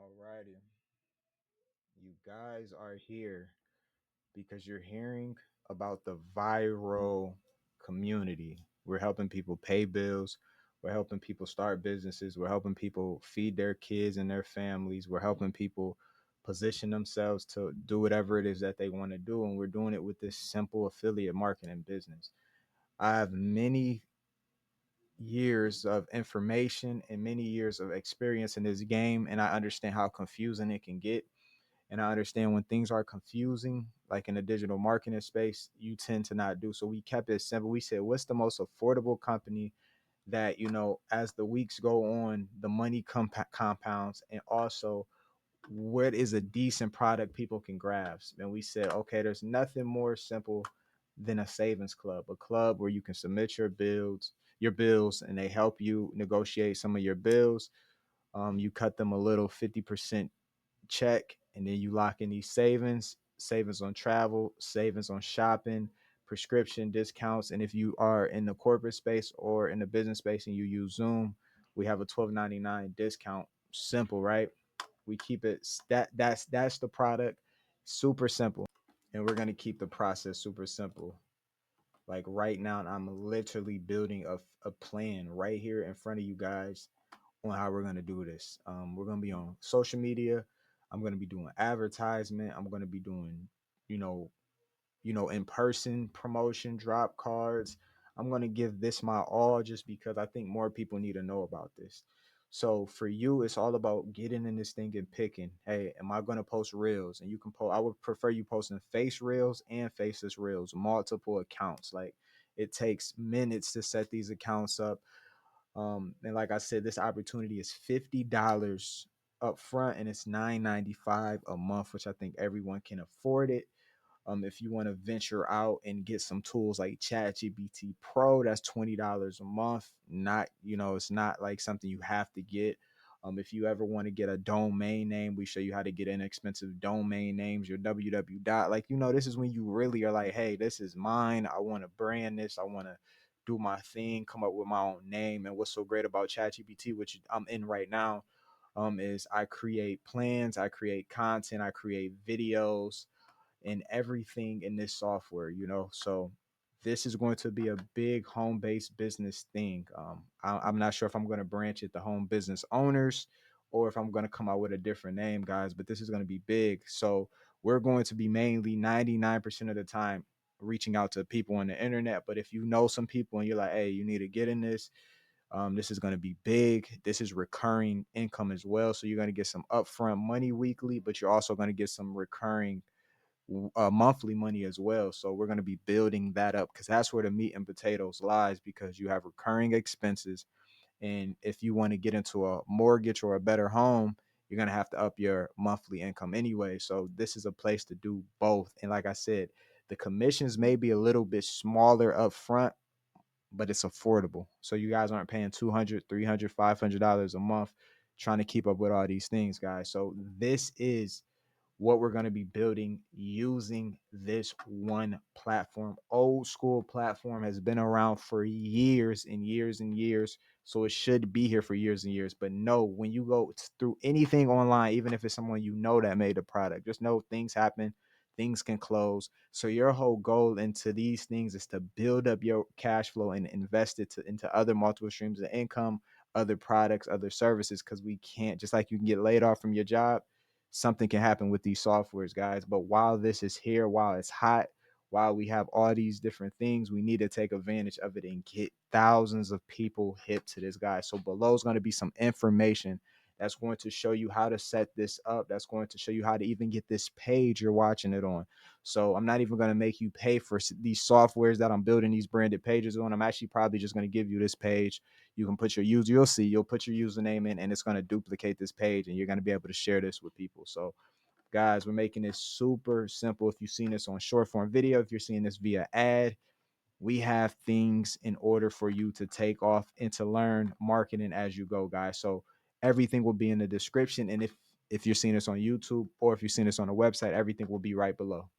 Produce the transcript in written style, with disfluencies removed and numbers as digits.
Alrighty. You guys are here because you're hearing about the viral community. We're helping people pay bills. We're helping people start businesses. We're helping people feed their kids and their families. We're helping people position themselves to do whatever it is that they want to do. And we're doing it with this simple affiliate marketing business. I have many years of information and many years of experience in this game, and I understand how confusing it can get. And I understand when things are confusing, like in the digital marketing space, you tend to not do. So we kept it simple. We said, what's the most affordable company that, as the weeks go on, the money compounds, and also what is a decent product people can grasp? And we said, okay, there's nothing more simple than a savings club, a club where you can submit your bills, and they help you negotiate some of your bills. You cut them a little 50% check, and then you lock in these savings on travel, savings on shopping, prescription discounts. And if you are in the corporate space or in the business space and you use Zoom, we have a 12.99 discount. Simple, right? We keep it that's the product. Super simple. And we're going to keep the process super simple. Like right now, I'm literally building a plan right here in front of you guys on how we're gonna do this. We're gonna be on social media. I'm gonna be doing advertisement. I'm gonna be doing, you know, in person promotion, drop cards. I'm gonna give this my all just because I think more people need to know about this. So for you, it's all about getting in this thing and picking. Hey, am I gonna post reels? And you can post. I would prefer you posting face reels and faceless reels, multiple accounts. Like it takes minutes to set these accounts up. And like I said, this opportunity is $50 up front, and it's $9.95 a month, which I think everyone can afford it. If you want to venture out and get some tools like ChatGPT Pro, that's $20 a month. Not, it's not like something you have to get. If you ever want to get a domain name, we show you how to get inexpensive domain names, your www dot. Like, this is when you really are like, hey, this is mine. I want to brand this. I want to do my thing, come up with my own name. And what's so great about ChatGPT, which I'm in right now, is I create plans, I create content, I create videos, and everything in this software. So this is going to be a big home-based business thing. I'm not sure if I'm going to branch it to home business owners or if I'm going to come out with a different name, guys, but this is going to be big. So we're going to be mainly 99% of the time reaching out to people on the internet. But if you know some people and you're like, hey, you need to get in this is going to be big. This is recurring income as well. So you're going to get some upfront money weekly, but you're also going to get some recurring monthly money as well. So we're going to be building that up because that's where the meat and potatoes lies, because you have recurring expenses. And if you want to get into a mortgage or a better home, you're going to have to up your monthly income anyway. So this is a place to do both. And like I said, the commissions may be a little bit smaller up front, but it's affordable. So you guys aren't paying 200, 300, $500 a month trying to keep up with all these things, guys. So this is what we're going to be building using this one platform. Old school platform has been around for years and years and years. So it should be here for years and years. But no, when you go through anything online, even if it's someone that made the product, just know things happen, things can close. So your whole goal into these things is to build up your cash flow and invest it into other multiple streams of income, other products, other services, because we can't, just like you can get laid off from your job, something can happen with these softwares, guys. But while this is here, while it's hot, while we have all these different things, we need to take advantage of it and get thousands of people hip to this, guys. So below is going to be some information that's going to show you how to set this up. That's going to show you how to even get this page you're watching it on. So I'm not even going to make you pay for these softwares that I'm building these branded pages on. I'm actually probably just going to give you this page. You can put your user, you'll put your username in, and it's going to duplicate this page, and you're going to be able to share this with people. So guys, we're making this super simple. If you've seen this on short form video, if you're seeing this via ad, we have things in order for you to take off and to learn marketing as you go, guys. So everything will be in the description. And if you're seeing this on YouTube or if you're seeing this on the website, everything will be right below.